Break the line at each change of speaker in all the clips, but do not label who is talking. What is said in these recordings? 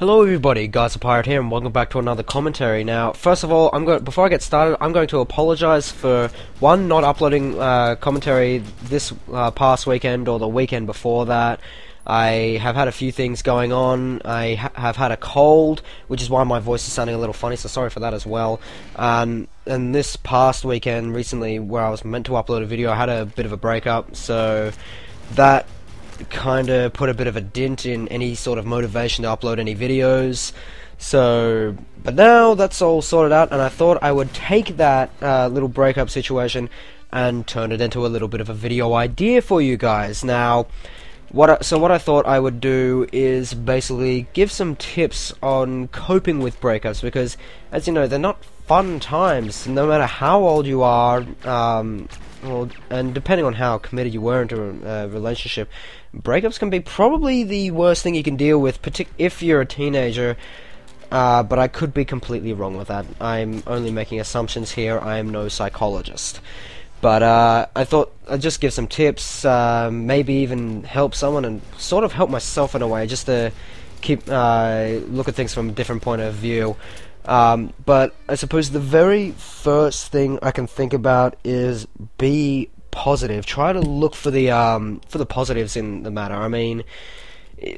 Hello everybody, Gyzerpirate here, and welcome back to another commentary. Now, first of all, before I get started, I'm going to apologize for one, not uploading commentary this past weekend or the weekend before that. I have had a few things going on. I have had a cold, which is why my voice is sounding a little funny, so sorry for that as well. And this past weekend, recently, where I was meant to upload a video, I had a bit of a breakup, so that kind of put a bit of a dent in any sort of motivation to upload any videos. So, but now that's all sorted out, and I thought I would take that little breakup situation and turn it into a little bit of a video idea for you guys. Now, what I thought I would do is basically give some tips on coping with breakups, because, as you know, they're not fun times, no matter how old you are, well, and depending on how committed you were into a relationship, breakups can be probably the worst thing you can deal with, if you're a teenager, but I could be completely wrong with that. I'm only making assumptions here. I am no psychologist. But I thought I'd just give some tips, maybe even help someone, and sort of help myself in a way, just to keep look at things from a different point of view. But I suppose the very first thing I can think about is be positive. Try to look for the positives in the matter. I mean,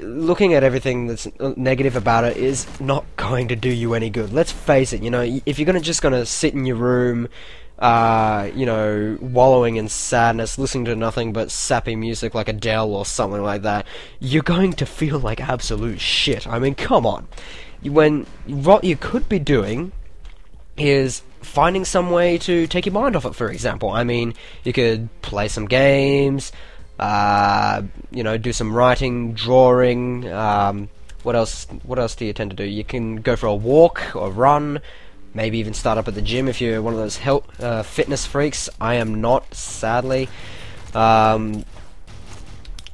looking at everything that's negative about it is not going to do you any good. Let's face it. You know, if you're just gonna sit in your room, you know, wallowing in sadness, listening to nothing but sappy music like Adele or something like that, you're going to feel like absolute shit. I mean, come on. What you could be doing is finding some way to take your mind off it, for example. I mean, you could play some games, you know, do some writing, drawing, what else do you tend to do? You can go for a walk or run, maybe even start up at the gym if you're one of those fitness freaks. I am not, sadly.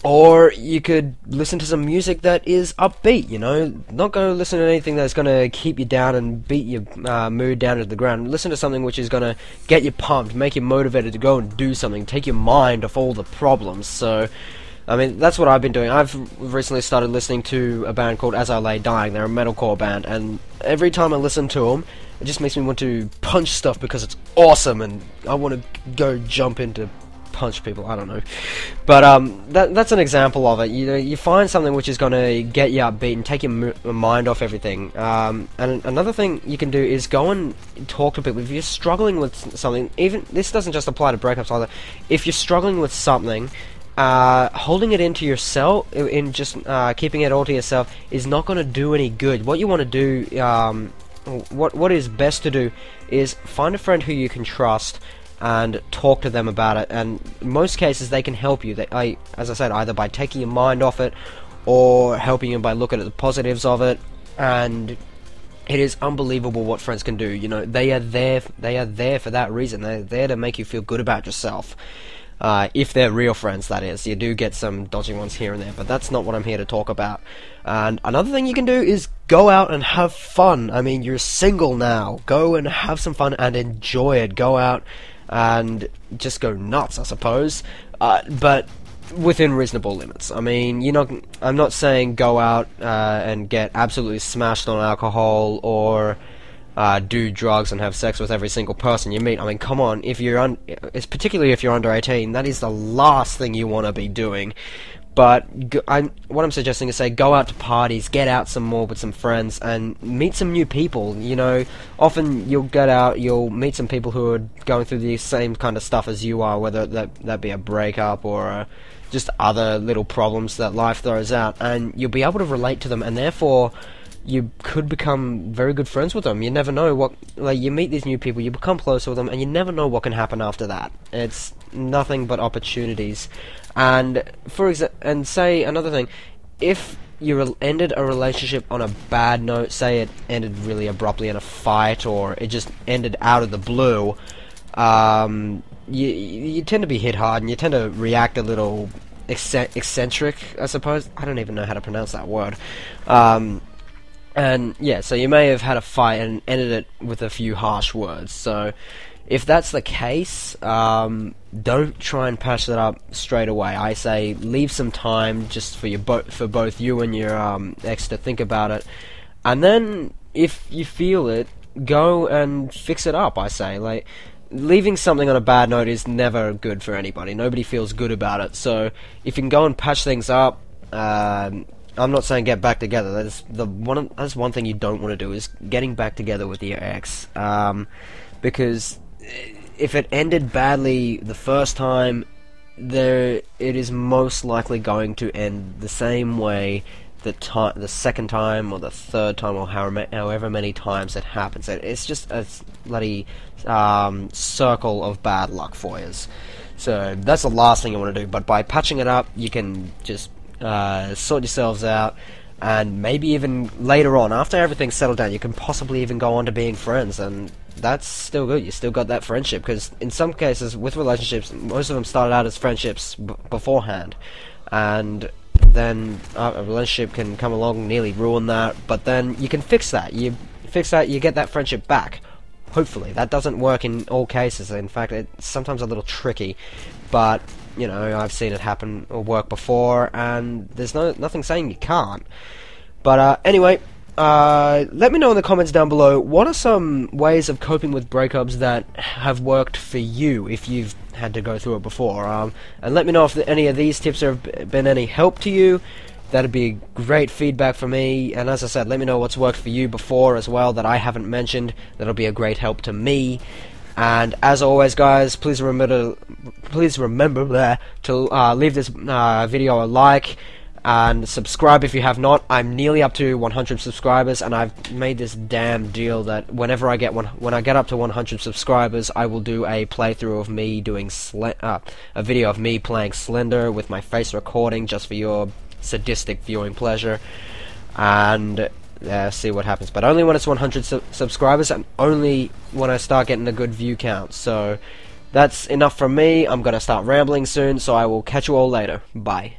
Or you could listen to some music that is upbeat, you know. Not go listen to anything that's going to keep you down and beat your mood down to the ground. Listen to something which is going to get you pumped, make you motivated to go and do something, take your mind off all the problems. So, I mean, that's what I've been doing. I've recently started listening to a band called As I Lay Dying. They're a metalcore band, and every time I listen to them, it just makes me want to punch stuff because it's awesome, and I want to go jump into punch people. I don't know, but that's an example of it. You know, you find something which is going to get you upbeat and take your mind off everything. And another thing you can do is go and talk to people. If you're struggling with something, even this doesn't just apply to breakups either. If you're struggling with something, holding it into yourself, in just keeping it all to yourself, is not going to do any good. What you want to do, what is best to do, is find a friend who you can trust and talk to them about it, and in most cases they can help you. As I said, either by taking your mind off it or helping you by looking at the positives of it. And it is unbelievable what friends can do. You know, they are there for that reason. They're there to make you feel good about yourself. If they're real friends, that is. You do get some dodgy ones here and there, but that's not what I'm here to talk about. And another thing you can do is go out and have fun. I mean, you're single now. Go and have some fun and enjoy it. Go out and just go nuts, I suppose, but within reasonable limits. I mean, I'm not saying go out and get absolutely smashed on alcohol or do drugs and have sex with every single person you meet. I mean, come on, it's particularly if you're under 18, that is the last thing you want to be doing. But what I'm suggesting is, say, go out to parties, get out some more with some friends, and meet some new people. You know, often you'll get out, you'll meet some people who are going through the same kind of stuff as you are, whether that be a breakup or just other little problems that life throws out, and you'll be able to relate to them, and therefore you could become very good friends with them. You never know you meet these new people, you become closer with them, and you never know what can happen after that. It's nothing but opportunities. And say another thing, if you ended a relationship on a bad note, say it ended really abruptly in a fight, or it just ended out of the blue, you tend to be hit hard, and you tend to react a little eccentric, I suppose. I don't even know how to pronounce that word. And yeah, so you may have had a fight and ended it with a few harsh words. So if that's the case, don't try and patch that up straight away. I say leave some time just for both you and your ex to think about it, And then, if you feel it, go and fix it up, I say. Like, leaving something on a bad note is never good for anybody. Nobody feels good about it. So, if you can go and patch things up, I'm not saying get back together. That's one thing you don't want to do, is getting back together with your ex. Because if it ended badly the first time, it is most likely going to end the same way the second time or the third time, or however many times it happens. It's just a bloody circle of bad luck for you. So that's the last thing you want to do. But by patching it up, you can just sort yourselves out, and maybe even later on, after everything's settled down, you can possibly even go on to being friends, and that's still good. You still got that friendship, because in some cases with relationships, most of them started out as friendships beforehand, and then a relationship can come along, nearly ruin that, but then you can fix that. You get that friendship back. Hopefully. That doesn't work in all cases. In fact, it's sometimes a little tricky, but you know, I've seen it happen or work before, and there's nothing saying you can't. But anyway, let me know in the comments down below, what are some ways of coping with breakups that have worked for you, if you've had to go through it before. And let me know if any of these tips have been any help to you. That'd be great feedback for me. And as I said, let me know what's worked for you before as well that I haven't mentioned. That'll be a great help to me. And as always, guys, please remember to leave this video a like and subscribe if you have not. I'm nearly up to 100 subscribers, and I've made this damn deal that when I get up to 100 subscribers, I will do a playthrough of me doing a video of me playing Slender with my face recording, just for your sadistic viewing pleasure, and see what happens. But only when it's 100 subscribers, and only when I start getting a good view count. So that's enough from me. I'm gonna start rambling soon, so I will catch you all later. Bye.